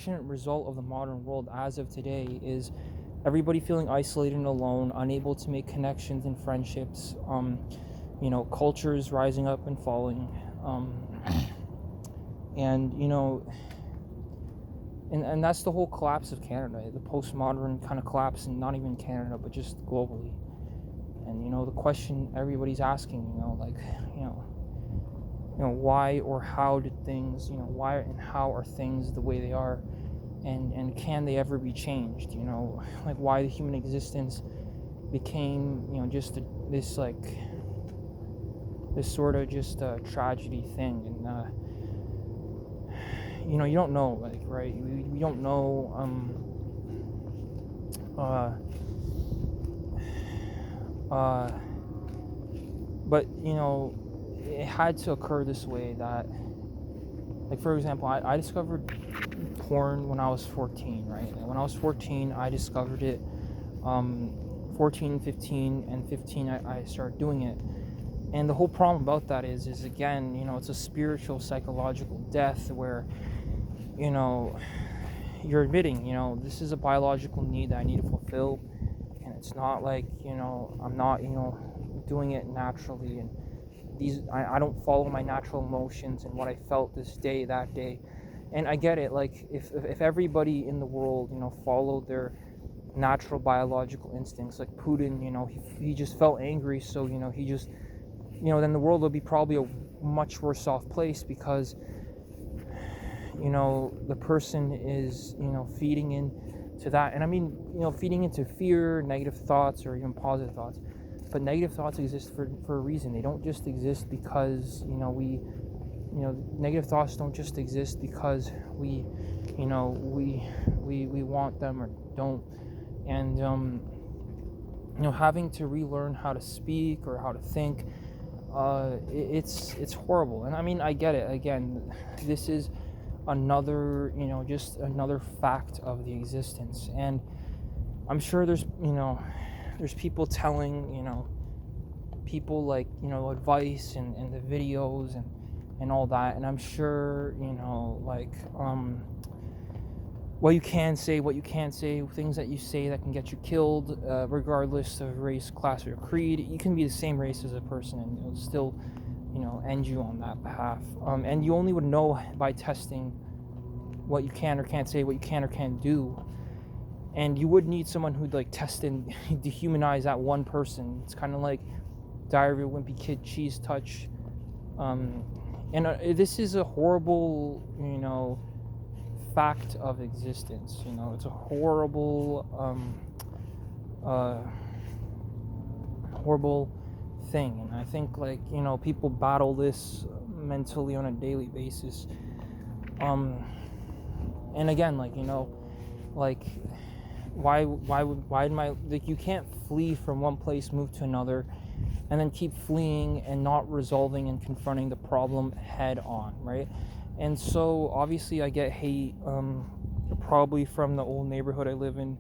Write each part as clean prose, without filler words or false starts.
unfortunate result of the modern world as of today is everybody feeling isolated and alone, unable to make connections and friendships. Cultures rising up and falling, and and that's the whole collapse of Canada, the postmodern kind of collapse, and not even Canada, but just globally. And the question everybody's asking, why or how did things, why and how are things the way they are, and can they ever be changed? Like why the human existence became, just this sort of just a tragedy thing, and you don't know, like, right? We don't know. But it had to occur this way. That, like, for example, I discovered porn when I was 14, right? And when I was 14, I discovered it. 14, 15, and 15, I started doing it. And the whole problem about that is again, it's a spiritual, psychological death where, you're admitting, this is a biological need that I need to fulfill. And it's not like, I'm not, doing it naturally. And I don't follow my natural emotions and what I felt this day, that day. And I get it. Like, if everybody in the world, followed their natural biological instincts, like Putin, he just felt angry. So, he just, then the world would be probably a much worse off place, because the person is feeding into that. And I mean, feeding into fear, negative thoughts, or even positive thoughts. But negative thoughts exist for a reason. They don't just exist because negative thoughts don't just exist because we want them or don't. And having to relearn how to speak or how to think, it's horrible. And I mean, I get it. Again, this is another, just another fact of the existence. And I'm sure there's people telling, people, like, advice and the videos and all that. And I'm sure, what you can say, what you can't say, things that you say that can get you killed, regardless of race, class, or creed. You can be the same race as a person and it'll still, end you on that behalf. And you only would know by testing what you can or can't say, what you can or can't do. And you would need someone who'd, like, test and dehumanize that one person. It's kind of like Diary of a Wimpy Kid, Cheese Touch. This is a horrible, fact of existence. It's a horrible, horrible thing. And I think, like, people battle this mentally on a daily basis. And again, like, like, why am I, like, you can't flee from one place, move to another, and then keep fleeing and not resolving and confronting the problem head on, right? And so obviously I get hate, probably from the old neighborhood I live in.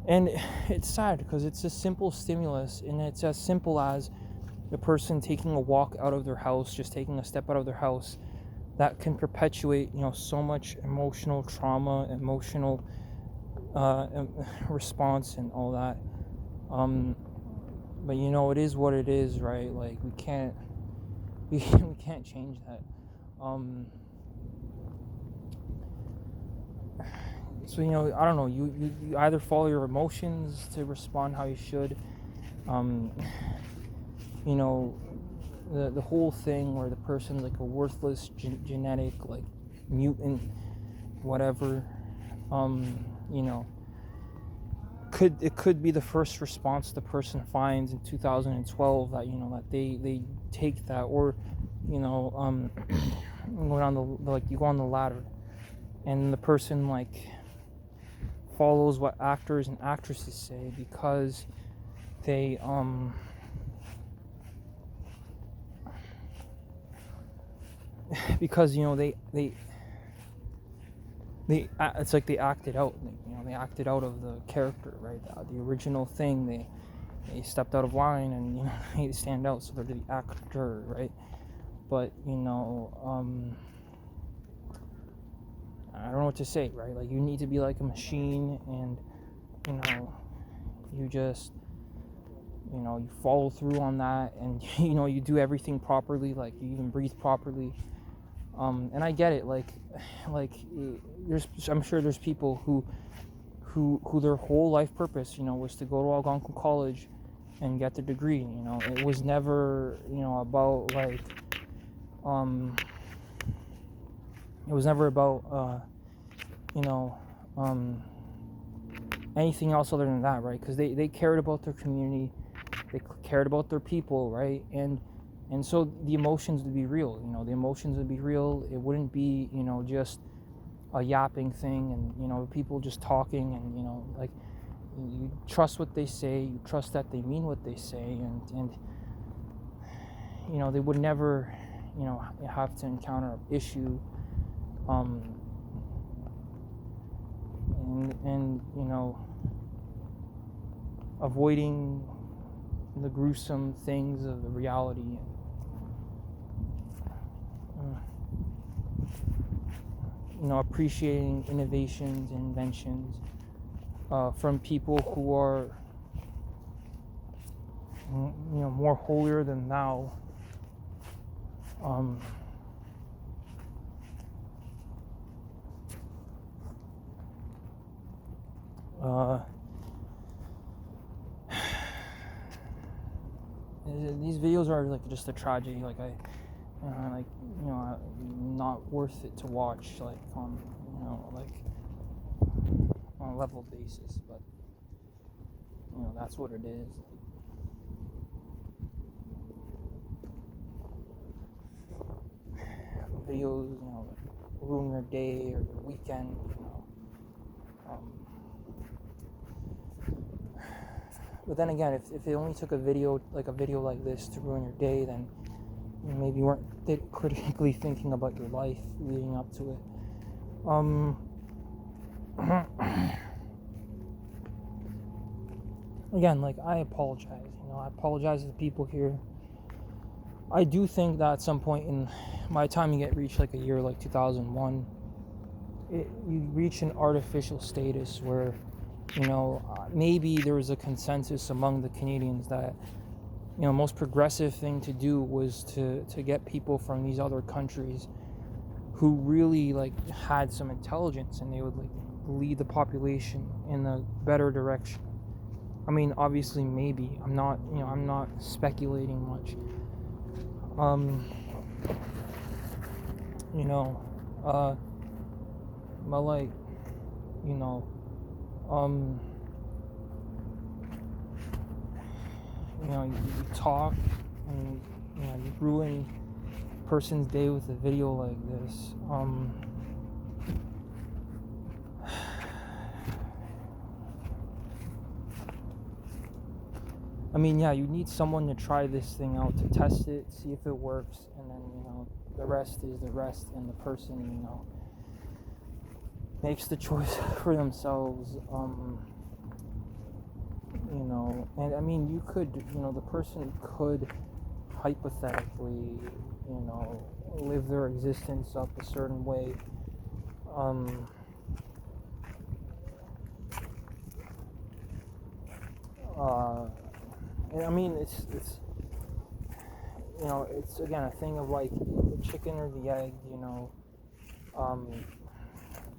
And it's sad because it's a simple stimulus, and it's as simple as the person taking a walk out of their house, just taking a step out of their house, that can perpetuate, so much emotional trauma, emotional response and all that. But it is what it is, right? Like, we can't change that. So I don't know, you either follow your emotions to respond how you should. The whole thing where the person's like a worthless genetic, like, mutant, whatever, could be the first response the person finds in 2012, that that they take that, or go down you go on the ladder, and the person, like, follows what actors and actresses say, because they because they it's like they acted out, they acted out of the character, right? The original thing, they stepped out of line, and they stand out, so they're the actor, right? But I don't know what to say, right? Like, you need to be like a machine, and you know, you just, you follow through on that, and you do everything properly, like you even breathe properly. And I get it, like I'm sure there's people who their whole life purpose, was to go to Algonquin College and get the degree. It was never, about like, it was never about, you know, anything else other than that, right? Because they cared about their community, they cared about their people, right? And so the emotions would be real. The emotions would be real. It wouldn't be, just a yapping thing, and people just talking, and like, you trust what they say, you trust that they mean what they say, and they would never, have to encounter an issue, and avoiding the gruesome things of the reality. Appreciating innovations and inventions from people who are, more holier than thou. These videos are like just a tragedy. Like, not worth it to watch. Like, on a level basis. But that's what it is. Videos, ruin your day or your weekend. But then again, if it only took a video like this to ruin your day, then maybe you weren't critically thinking about your life leading up to it. Again, like, I apologize. I apologize to the people here. I do think that at some point in my time, you get reached like a year like 2001, you reach an artificial status where, maybe there was a consensus among the Canadians that, most progressive thing to do was to get people from these other countries who really like had some intelligence, and they would like lead the population in a better direction. I mean, obviously, maybe I'm not speculating much. But like, you talk, and you ruin a person's day with a video like this. I mean, yeah, you need someone to try this thing out, to test it, see if it works, and then, the rest is the rest, and the person, makes the choice for themselves. And I mean, you could, the person could hypothetically, live their existence up a certain way. And I mean, it's again a thing of like the chicken or the egg,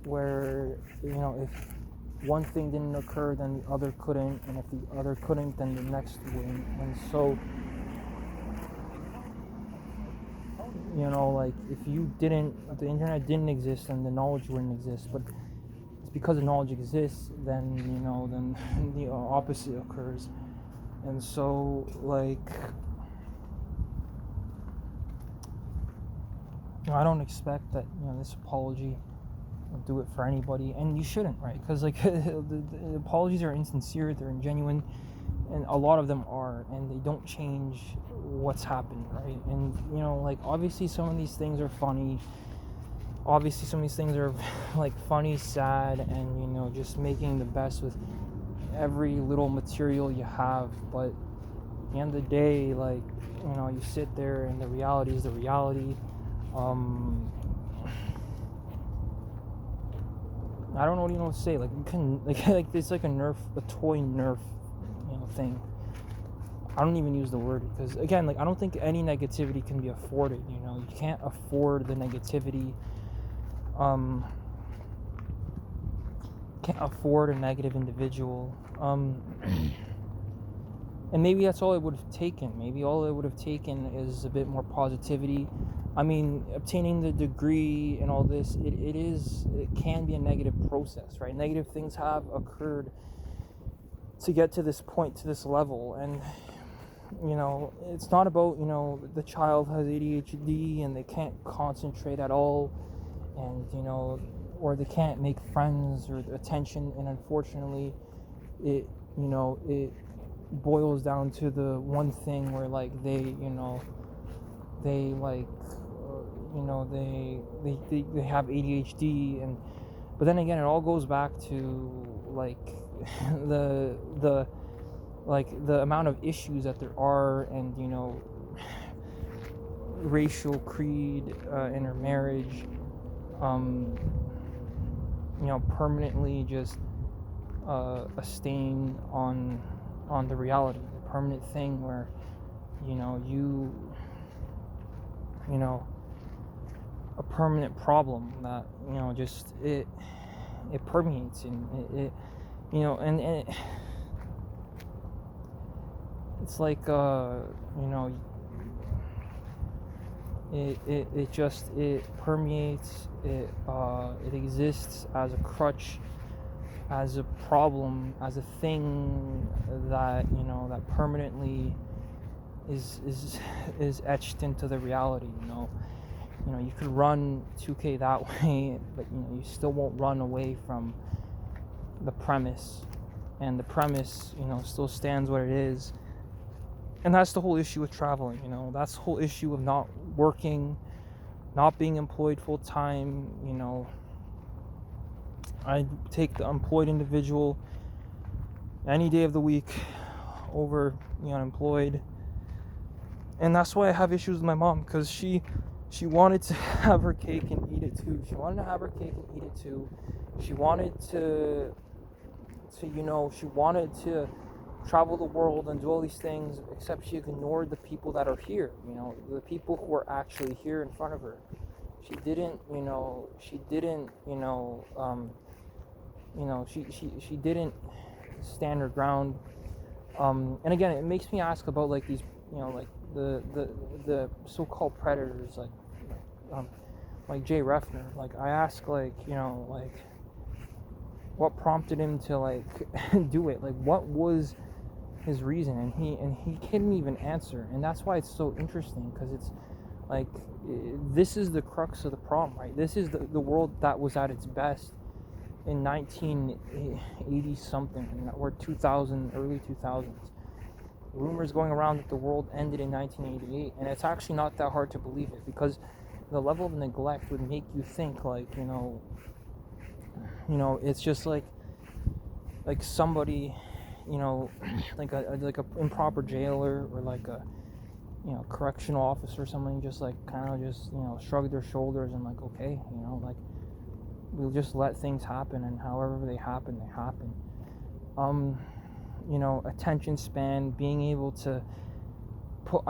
where, if one thing didn't occur, then the other couldn't, and if the other couldn't, then the next wouldn't. And so, like, if the internet didn't exist, then the knowledge wouldn't exist. But it's because the knowledge exists, then, then the opposite occurs. And so, like, I don't expect that, this apology will do it for anybody, and you shouldn't, right? Because, like, the apologies are insincere, they're ingenuine, and a lot of them are, and they don't change what's happened, right? And, like, obviously some of these things are funny. Obviously some of these things are, like, funny, sad, and, just making the best with every little material you have. But at the end of the day, like, you sit there, and the reality is the reality. I don't know what you know to say. Like you can like it's like a toy Nerf, thing. I don't even use the word because again, like I don't think any negativity can be afforded. You can't afford the negativity. Um, can't afford a negative individual. And maybe that's all it would have taken. Maybe all it would have taken is a bit more positivity. I mean, obtaining the degree and all this, it can be a negative process, right? Negative things have occurred to get to this point, to this level. And, it's not about, the child has ADHD and they can't concentrate at all and, or they can't make friends or attention. And unfortunately, it boils down to the one thing where like they have ADHD. And but then again it all goes back to like the amount of issues that there are, and racial creed, intermarriage, permanently just a stain on the reality, a permanent thing where a permanent problem that just it permeates, and it it's like it permeates, it exists as a crutch, as a problem, as a thing that that permanently is etched into the reality. You could run 2K that way, but you still won't run away from the premise, and the premise still stands what it is. And that's the whole issue with traveling. That's the whole issue of not working, not being employed full time. I take the employed individual any day of the week over the unemployed. And that's why I have issues with my mom, because she wanted to have her cake and eat it too. She wanted to have her cake and eat it too. She wanted to she wanted to travel the world and do all these things, except she ignored the people that are here, the people who are actually here in front of her. She didn't she didn't stand her ground. And again, it makes me ask about like these, like the so-called predators, like Jay Refner. Like I ask, like what prompted him to like do it? Like what was his reason? And he couldn't even answer. And that's why it's so interesting, because it's like this is the crux of the problem, right? This is the world that was at its best in 1980 something, or 2000, early 2000s. Rumors going around that the world ended in 1988, and it's actually not that hard to believe it, because the level of neglect would make you think like it's just like somebody like a improper jailer, or like a correctional officer or something, just like kind of just shrug their shoulders and like, okay, like we'll just let things happen, and however they happen. Attention span, being able to put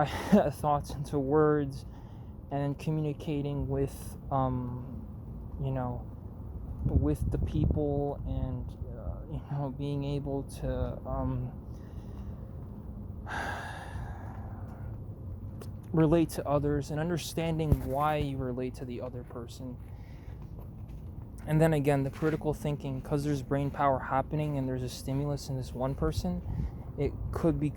thoughts into words, and then communicating with with the people, and being able to relate to others, and understanding why you relate to the other person. And then again, the critical thinking, because there's brain power happening and there's a stimulus in this one person, it could be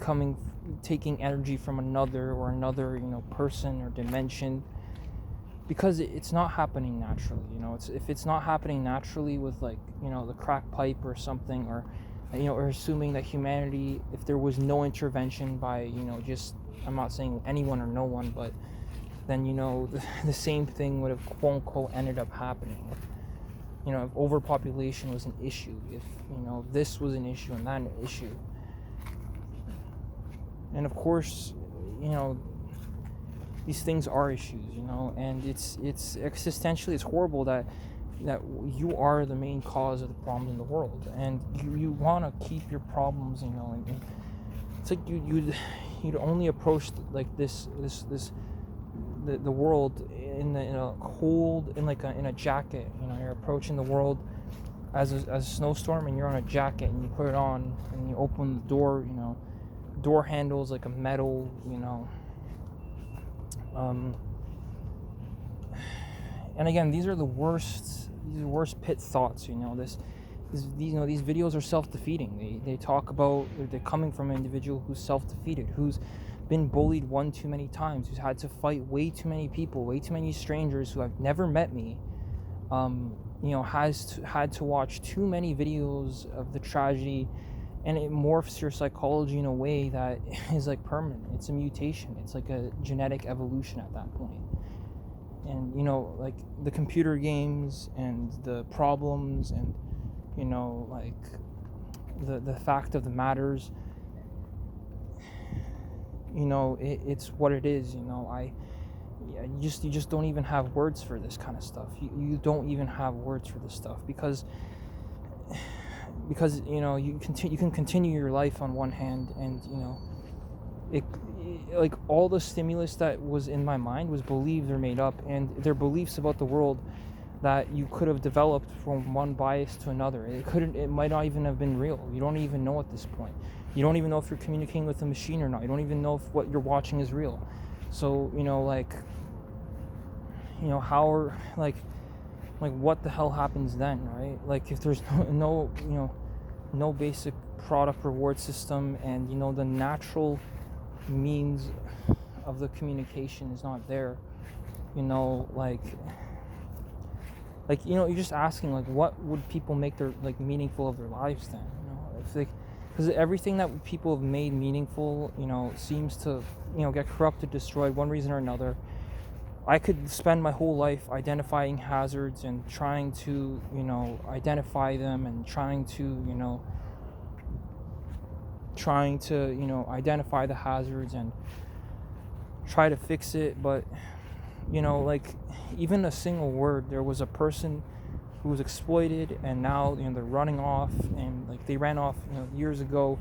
taking energy from another, or another person or dimension, because it's not happening naturally. If it's not happening naturally with like the crack pipe or something, or or assuming that humanity, if there was no intervention by just, I'm not saying anyone or no one, but then the same thing would have quote unquote ended up happening. If overpopulation was an issue, if this was an issue and that an issue. And of course, these things are issues, and it's existentially, it's horrible that that you are the main cause of the problems in the world, and you want to keep your problems, and it's like you'd only approach like the world in a cold, in a jacket. You're approaching the world as a snowstorm, and you're on a jacket, and you put it on, and you open the door. Door handles like a metal. And again, these are the worst pit thoughts. These videos are self-defeating. They talk about, they're coming from an individual who's self-defeated, who's been bullied one too many times, who's had to fight way too many people, way too many strangers who have never met me, had to watch too many videos of the tragedy, and it morphs your psychology in a way that is like permanent. It's a mutation. It's like a genetic evolution at that point. And like the computer games and the problems, and like the fact of the matters, it's what it is. You just don't even have words for this kind of stuff. You don't even have words for this stuff because you can continue your life on one hand, and it like all the stimulus that was in my mind was believed or made up, and they're beliefs about the world that you could have developed from one bias to another. It might not even have been real. You don't even know at this point. You don't even know if you're communicating with a machine or not. You don't even know if what you're watching is real. So how are like what the hell happens then, right? Like if there's no basic product reward system, and the natural means of the communication is not there, you're just asking, like, what would people make their meaningful of their lives then? Because everything that people have made meaningful, seems to get corrupted, destroyed, one reason or another. I could spend my whole life identifying hazards and trying to identify them, and trying to identify the hazards and try to fix it. But even a single word, there was a person who was exploited, and now they're running off, and they ran off years ago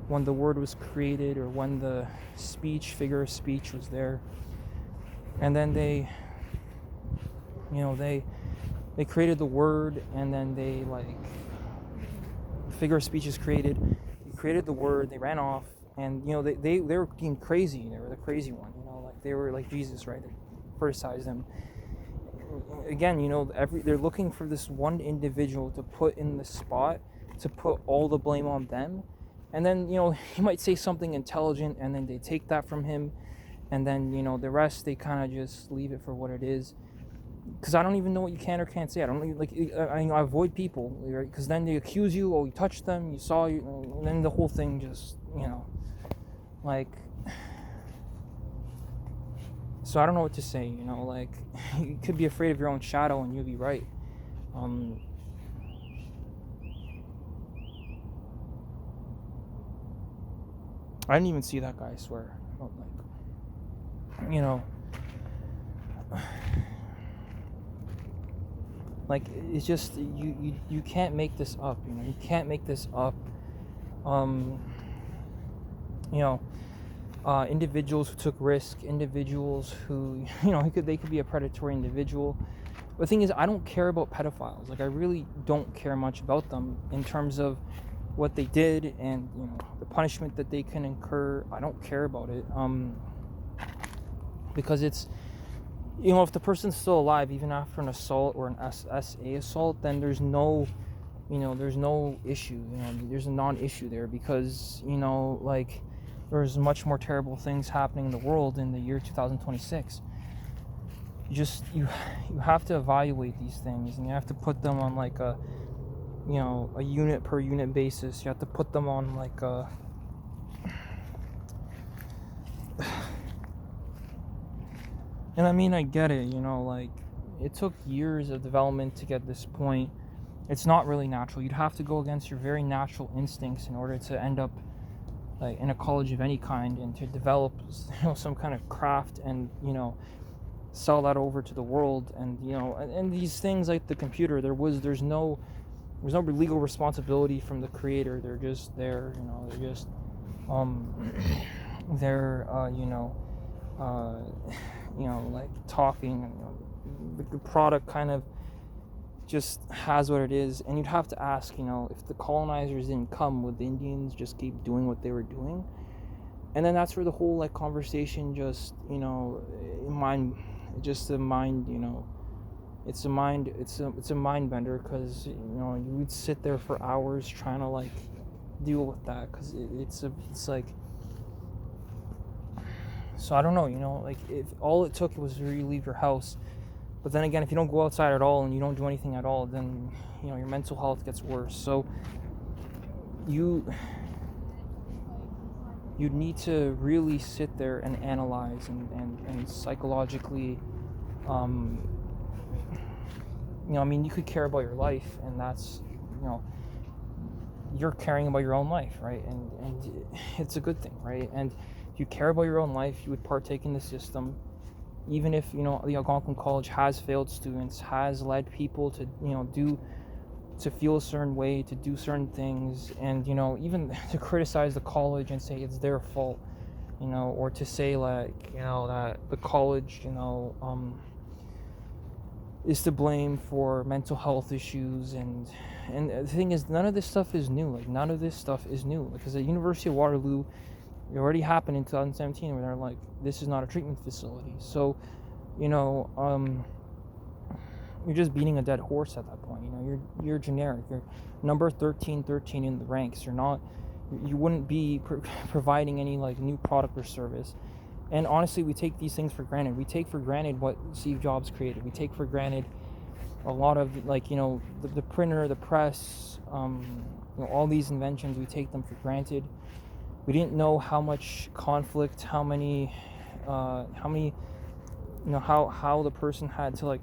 when the word was created, or when the figure of speech was there. And then they created the word, and then figure of speech is created. They created the word, they ran off, and they were being crazy. They were the crazy one. They were like Jesus, right? They criticized them. Again, they're looking for this one individual to put in the spot, to put all the blame on them, and then he might say something intelligent, and then they take that from him. And then, the rest, they kind of just leave it for what it is. Because I don't even know what you can or can't say. I don't even, I avoid people, right? Because then they accuse you, oh, you touched them, you saw you, and then the whole thing just, so I don't know what to say, you could be afraid of your own shadow, and you'll be right. I didn't even see that guy, I swear. It's just you can't make this up. You can't make this up. Individuals who took risk, individuals who they could be a predatory individual. But the thing is, I don't care about pedophiles. I really don't care much about them in terms of what they did, and the punishment that they can incur. I don't care about it. Because it's, if the person's still alive, even after an assault or an SA assault, then there's no issue. There's a non-issue there, because, there's much more terrible things happening in the world in the year 2026. You have to evaluate these things, and you have to put them on a unit per unit basis. You have to put them on and I get it, it took years of development to get this point. It's not really natural. You'd have to go against your very natural instincts in order to end up in a college of any kind, and to develop some kind of craft, and sell that over to the world. And and these things like the computer, there's no legal responsibility from the creator. They're just there, they're just they're like talking. The product kind of just has what it is. And you'd have to ask, if the colonizers didn't come, would the Indians just keep doing what they were doing? And then that's where the whole like conversation just it's a mind bender, because you would sit there for hours trying to like deal with that, because it's like, so I don't know, like if all it took was for you to leave your house. But then again, if you don't go outside at all and you don't do anything at all, then your mental health gets worse. So you need to really sit there and analyze and psychologically, you could care about your life, and that's, you're caring about your own life, right? And it's a good thing, right? And if you care about your own life, you would partake in the system, even if, the Algonquin College has failed students, has led people to, to feel a certain way, to do certain things, and, even to criticize the college and say it's their fault, or to say like, that the college, is to blame for mental health issues. And the thing is, none of this stuff is new. Like, none of this stuff is new, because at University of Waterloo, it already happened in 2017, where they're like, this is not a treatment facility. So, you're just beating a dead horse at that point. You're generic. You're number 13 in the ranks. You wouldn't be providing any like new product or service. And honestly, we take these things for granted. We take for granted what Steve Jobs created. We take for granted a lot of, like, the printer, the press, all these inventions. We take them for granted. We didn't know how much conflict, how the person had to, like,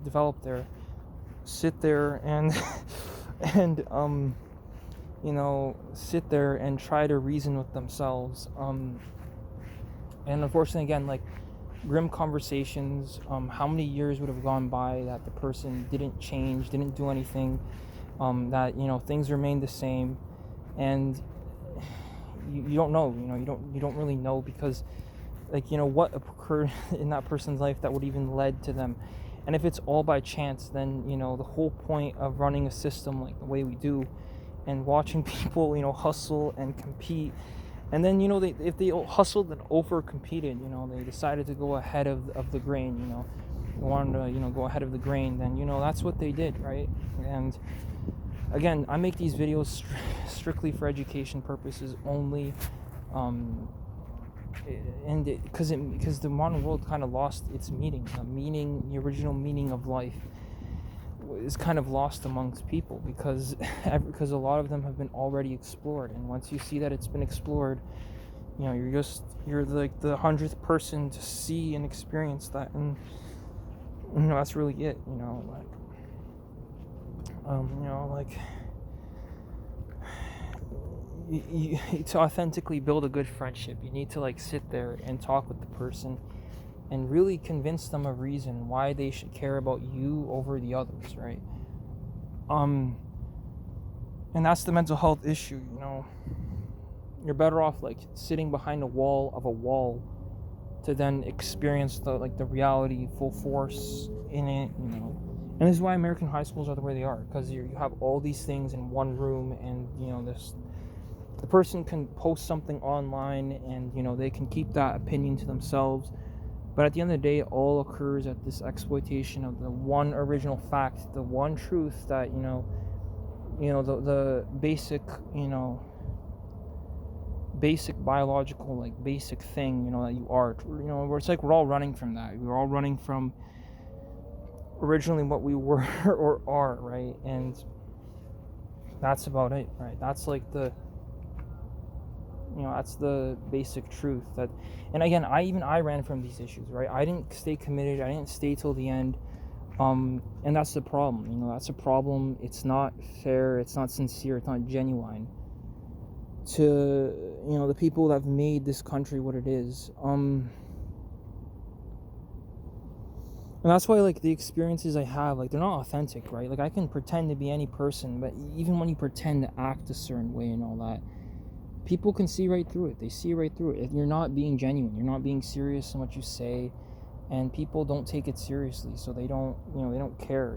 develop sit there and sit there and try to reason with themselves. And unfortunately, again, like, grim conversations, how many years would have gone by that the person didn't change, didn't do anything, that, things remained the same. And you don't know, you don't really know, because, like, what occurred in that person's life that would even led to them. And if it's all by chance, then, the whole point of running a system like the way we do, and watching people, hustle and compete, and then, if they hustled and over competed, they decided to go ahead of the grain, they wanted to, go ahead of the grain, then, that's what they did, right? And again, I make these videos strictly for education purposes only, and because the modern world kind of lost its meaning. The original meaning of life is kind of lost amongst people, because a lot of them have been already explored. And once you see that it's been explored, you're like the 100th person to see and experience that, and that's really it. You to authentically build a good friendship, you need to, like, sit there and talk with the person and really convince them a reason why they should care about you over the others, right? And that's the mental health issue. You're better off, like, sitting behind a wall to then experience the reality full force in it. And this is why American high schools are the way they are, because you have all these things in one room, and the person can post something online, and they can keep that opinion to themselves, but at the end of the day, it all occurs at this exploitation of the one original fact, the one truth that the basic basic biological, like, basic thing that you are, where it's like we're all running from that. We're all running from originally what we were or are, right? And that's about it, right? That's like the that's the basic truth. And again, I ran from these issues, right? I didn't stay committed. I didn't stay till the end. And that's the problem. That's a problem. It's not fair. It's not sincere. It's not genuine to the people that have made this country what it is. And that's why, like, the experiences I have, like, they're not authentic, right? Like, I can pretend to be any person, but even when you pretend to act a certain way and all that, people can see right through it. They see right through it. If you're not being genuine, you're not being serious in what you say, and people don't take it seriously, so they don't, they don't care.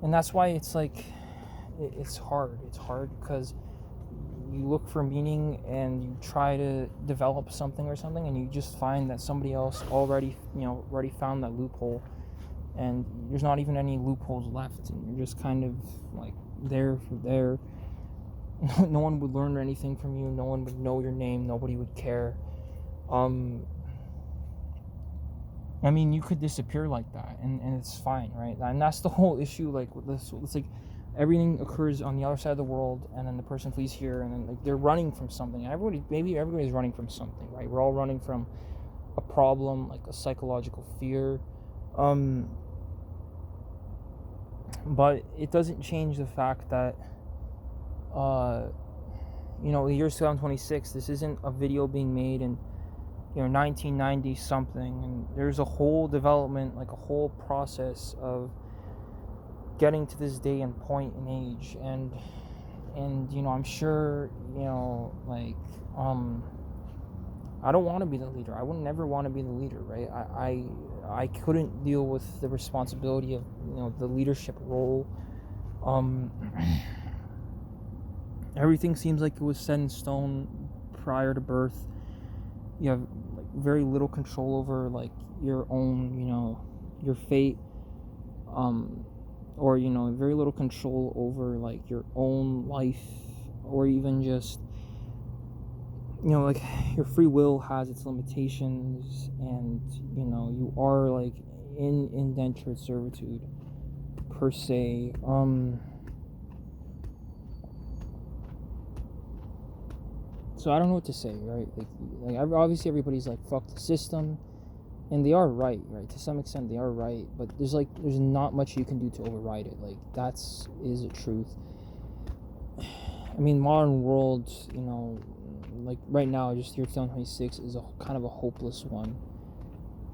And that's why it's like, it's hard. It's hard because you look for meaning and you try to develop something or something, and you just find that somebody else already found that loophole, and there's not even any loopholes left, and you're just kind of like there for there. No one would learn anything from you. No one would know your name. Nobody would care. I mean, you could disappear like that, and it's fine, right? And that's the whole issue. Like, with this, it's like everything occurs on the other side of the world, and then the person flees here, and then, like, they're running from something. Maybe everybody's running from something, right? We're all running from a problem, like a psychological fear. But it doesn't change the fact that, the year 2026. This isn't a video being made in 1990 something, and there's a whole development, like a whole process of getting to this day and point in age, and I'm sure, I don't want to be the leader. I would never want to be the leader, right? I couldn't deal with the responsibility of the leadership role. Everything seems like it was set in stone prior to birth. You have like very little control over like your own, your fate, or very little control over like your own life, or even just like your free will has its limitations, and you are like in indentured servitude per se. So I don't know what to say, right? Like obviously everybody's like, fuck the system, and they are right? To some extent they are right, but there's not much you can do to override it. Like, that's is the truth. I mean, modern world, like right now, just year 2026 is a kind of a hopeless one.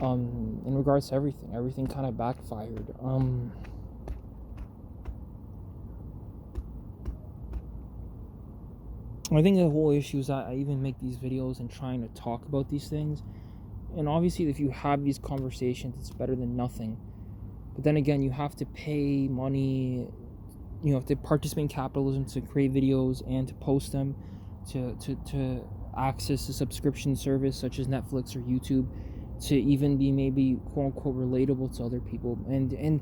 In regards to everything kind of backfired. I think the whole issue is that I even make these videos and trying to talk about these things. And obviously, if you have these conversations, it's better than nothing. But then again, you have to pay money, to participate in capitalism, to create videos and to post them, to access a subscription service such as Netflix or YouTube, to even be maybe quote unquote relatable to other people. And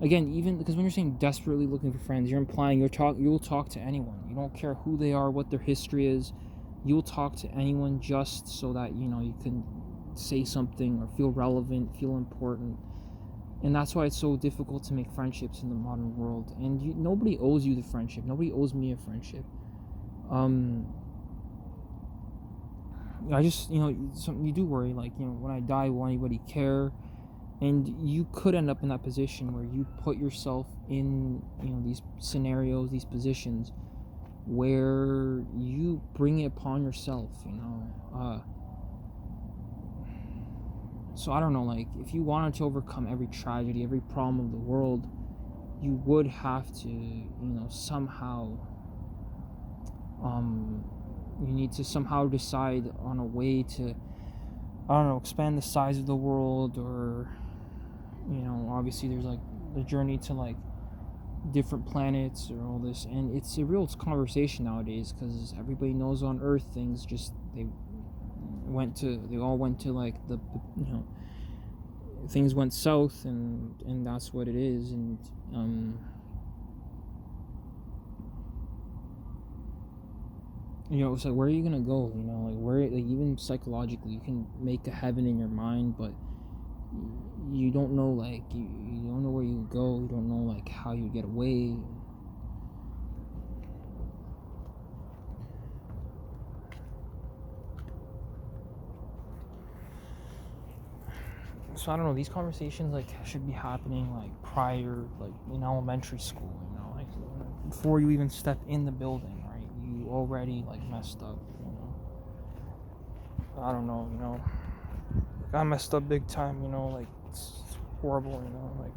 again, even because when you're saying desperately looking for friends, you're implying you'll talk to anyone. You don't care who they are, what their history is. You'll talk to anyone just so that you can say something or feel relevant, feel important. And that's why it's so difficult to make friendships in the modern world. And nobody owes you the friendship. Nobody owes me a friendship. I just you do worry, like, when I die, will anybody care? And you could end up in that position where you put yourself in these scenarios, these positions where you bring it upon yourself. So I don't know, like, if you wanted to overcome every tragedy, every problem of the world, you would have to somehow you need to somehow decide on a way to, I don't know, expand the size of the world, or obviously there's like the journey to like different planets or all this. And it's a real conversation nowadays, because everybody knows on Earth things just they all went to like the things went south, and that's what it is. And it's like, where are you gonna go? Like, where, like, even psychologically you can make a heaven in your mind, but you don't know, like, you don't know where you go. You don't know like how you get away. So I don't know, these conversations like should be happening like prior, like in elementary school, like before you even step in the building, right? You already like messed up. I don't know, I messed up big time, you know, like it's horrible, you know, like